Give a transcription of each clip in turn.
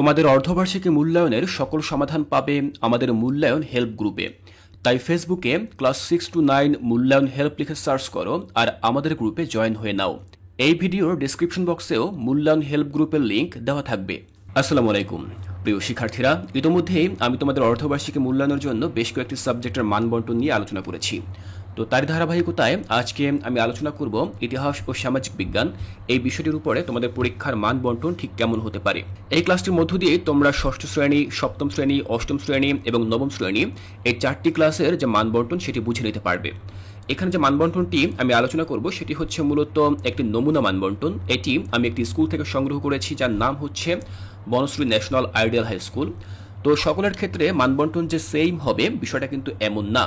তোমাদের অর্ধবার্ষিকী মূল্যায়নের সকল সমাধান পাবে আমাদের মূল্যায়ন হেল্প গ্রুপে। তাই ফেসবুকে ক্লাস 6 to 9 মূল্যায়ন হেল্প লিখে সার্চ করো আর আমাদের গ্রুপে জয়েন হয়ে নাও। এই ভিডিওর ডেসক্রিপশন বক্সেও মূল্যায়ন হেল্প গ্রুপের লিংক দেওয়া থাকবে। আসসালামু আলাইকুম প্রিয় শিক্ষার্থীরা, ইতিমধ্যেই আমি তোমাদের অর্ধবার্ষিকী মূল্যায়নের জন্য বেশ কয়েকটি সাবজেক্টের মান বন্টন নিয়ে আলোচনা করেছি। তো তার ধারাবাহিকতায় আজকে আমি আলোচনা করব ইতিহাস ও সামাজিক বিজ্ঞান এই বিষয়টির উপরে তোমাদের পরীক্ষার মান বন্টন ঠিক কেমন হতে পারে। এই ক্লাসটির মধ্য দিয়ে তোমরা ষষ্ঠ শ্রেণী, সপ্তম শ্রেণী, অষ্টম শ্রেণী এবং নবম শ্রেণী এই চারটি ক্লাসের যে মান বন্টন সেটি বুঝে নিতে পারবে। এখানে যে মানবন্টনটি আমি আলোচনা করব সেটি হচ্ছে মূলত একটি নমুনা মানবন্টন। এটি আমি একটি স্কুল থেকে সংগ্রহ করেছি যার নাম হচ্ছে Banasree National Ideal High School. তো সকলের ক্ষেত্রে মানবন্টন যে সেম হবে বিষয়টা কিন্তু এমন না।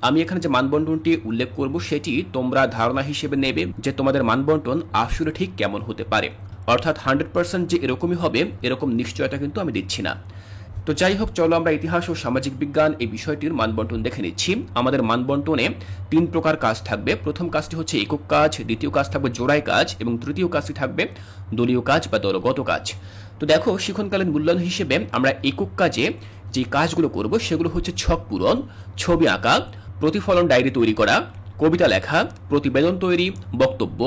আমি এখানে যে মানবন্টনটি উল্লেখ করব সেটি তোমরা ধারণা হিসেবে নেবে যে তোমাদের মানবন্টন আসলে ঠিক কেমন হতে পারে, অর্থাৎ 100% যে এরকমই হবে এরকম নিশ্চয়তা কিন্তু আমি দিচ্ছি না। তো যাই হোক, চলো আমরা ইতিহাস ও সামাজিক বিজ্ঞান এই বিষয়টির মানবন্টন দেখে নিচ্ছি। আমাদের মানবন্টনে 3 প্রকার কাজ থাকবে। প্রথম কাজটি হচ্ছে একক কাজ, দ্বিতীয় কাজ থাকবে জোড়াই কাজ এবং তৃতীয় কাজটি থাকবে দলীয় কাজ বা দলগত কাজ। তো দেখো, শিক্ষণকালীন মূল্যায়ন হিসেবে আমরা একক কাজে যে কাজগুলো করব সেগুলো হচ্ছে ছক পূরণ, ছবি আঁকা, প্রতিফলন ডায়েরি তৈরি করা, কবিতা লেখা, প্রতিবেদন তৈরি, বক্তব্য,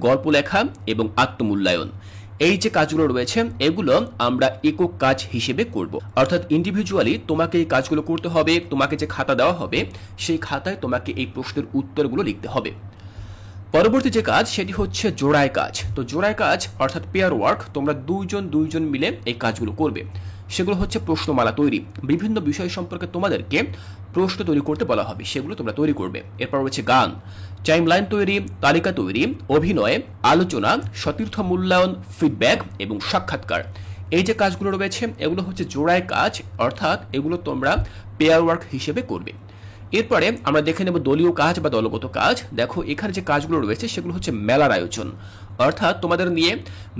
গল্প লেখা এবং আত্মমূল্যায়ন। এই যে কাজগুলো রয়েছে এগুলো আমরা একক কাজ হিসেবে করব, অর্থাৎ ইন্ডিভিজুয়ালি তোমাকে এই কাজগুলো করতে হবে। তোমাকে যে খাতা দেওয়া হবে সেই খাতায় তোমাকে এই প্রশ্নের উত্তরগুলো লিখতে হবে। পরবর্তী যে কাজ সেটি হচ্ছে জোড়ায় কাজ। তো জোড়ায় কাজ অর্থাৎ পেয়ার ওয়ার্ক, তোমরা দুইজন মিলে এই কাজগুলো করবে। সেগুলো হচ্ছে প্রশ্নমালা তৈরি, বিভিন্ন বিষয় সম্পর্কে তোমাদেরকে প্রশ্ন তৈরি করতে বলা হবে, সেগুলো তোমরা তৈরি করবে। এরপর রয়েছে গান, টাইমলাইন তৈরি, তালিকা তৈরি, অভিনয়, আলোচনা, সতীর্থ মূল্যায়ন, ফিডব্যাক এবং সাক্ষাৎকার। এই যে কাজগুলো রয়েছে এগুলো হচ্ছে জোড়ায় কাজ, অর্থাৎ এগুলো তোমরা পেয়ার ওয়ার্ক হিসেবে করবে। এরপরে আমরা দেখে নেব দলীয় কাজ বা দলগত কাজ। দেখো, এখানে যে কাজগুলো রয়েছে সেগুলো হচ্ছে মেলার আয়োজন, অর্থাৎ তোমাদের নিয়ে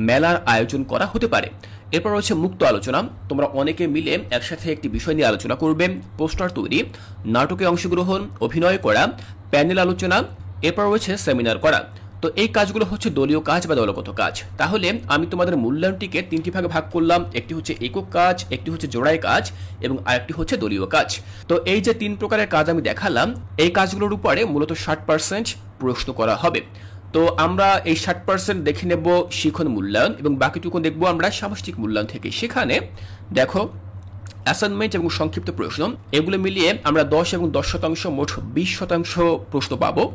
মেলার আয়োজন করা হতে পারে। এরপর রয়েছে মুক্ত আলোচনা, তোমরা অনেকে মিলে একসাথে একটি বিষয় নিয়ে আলোচনা করবে। পোস্টার তৈরি, নাটকে অংশগ্রহণ, অভিনয় করা, প্যানেল আলোচনা। এরপর রয়েছে সেমিনার করা। তো এই কাজগুলো হচ্ছে দলীয় কাজ বা দলগত কাজ। তাহলে আমি তোমাদের মূল্যায়নটিকে 3টি ভাগে ভাগ করলাম। একটি হচ্ছে একক কাজ, একটি হচ্ছে জোড়াই কাজ এবং আরেকটি হচ্ছে দলীয় কাজ। তো এই যে 3 প্রকারের কাজ আমি দেখালাম, এই কাজগুলোর উপরে মূলত 60% প্রশ্ন করা হবে। তো আমরা এই 60% দেখে নেব শিখন মূল্যায়ন এবং বাকিটুকু দেখব আমরা সামষ্টিক মূল্যায়ন থেকে। সেখানে দেখো, অ্যাসাইনমেন্ট এবং সংক্ষিপ্ত প্রশ্ন এগুলো মিলিয়ে আমরা 10 এবং 10% মোট 20% প্রশ্ন পাবো।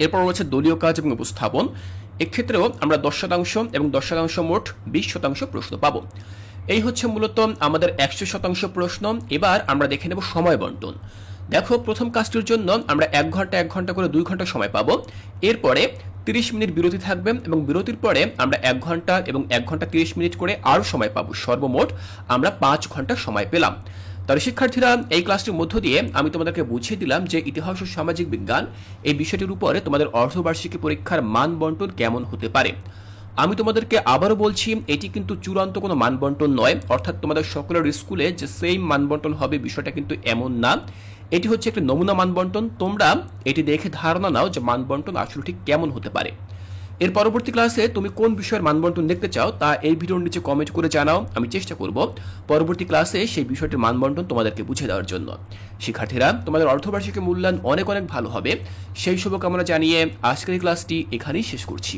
এরপর রয়েছে দলীয় কাজ এবং উপস্থাপন, এক্ষেত্রেও আমরা 10% এবং 10% মোট 20% প্রশ্ন পাবো। এই হচ্ছে মূলত আমাদের 100% প্রশ্ন। এবার আমরা দেখে নেব সময় বন্টন। দেখো, প্রথম কাজটির জন্য আমরা 1 ঘন্টা করে 2 ঘন্টা সময় পাবো। এরপরে 30 মিনিট বিরতি থাকবে এবং বিরতির পরে আমরা 1 ঘন্টা এবং 1 ঘন্টা 30 মিনিট করে আরও সময় পাবো। সর্বমোট আমরা 5 ঘন্টা সময় পেলাম। তাহলে শিক্ষার্থীরা, এই ক্লাসটির মধ্য দিয়ে আমি তোমাদেরকে বুঝিয়ে দিলাম যে ইতিহাস ও সামাজিক বিজ্ঞান এই বিষয়টির উপরে তোমাদের অর্ধবার্ষিকী পরীক্ষার মান বন্টন কেমন হতে পারে। আমি তোমাদেরকে আবারও বলছি, এটি কিন্তু চূড়ান্ত কোনো মান বন্টন নয়, অর্থাৎ তোমাদের সকলের স্কুলে যে সেম মান বন্টন হবে বিষয়টা কিন্তু এমন না। এটি হচ্ছে একটি নমুনা মান বন্টন। তোমরা এটি দেখে ধারণা নাও যে মান বন্টন আসলে ঠিক কেমন হতে পারে। এর পরবর্তী ক্লাসে তুমি কোন বিষয়ের মানবন্টন দেখতে চাও তা এই ভিডিওর নিচে কমেন্ট করে জানাও। আমি চেষ্টা করব পরবর্তী ক্লাসে সেই বিষয়টির মানবন্টন তোমাদেরকে বুঝিয়ে দেওয়ার জন্য। শিক্ষার্থীরা, তোমাদের অর্ধবার্ষিকী মূল্যায়ন অনেক ভালো হবে সেই শুভকামনা জানিয়ে আজকের এই ক্লাসটি এখানেই শেষ করছি।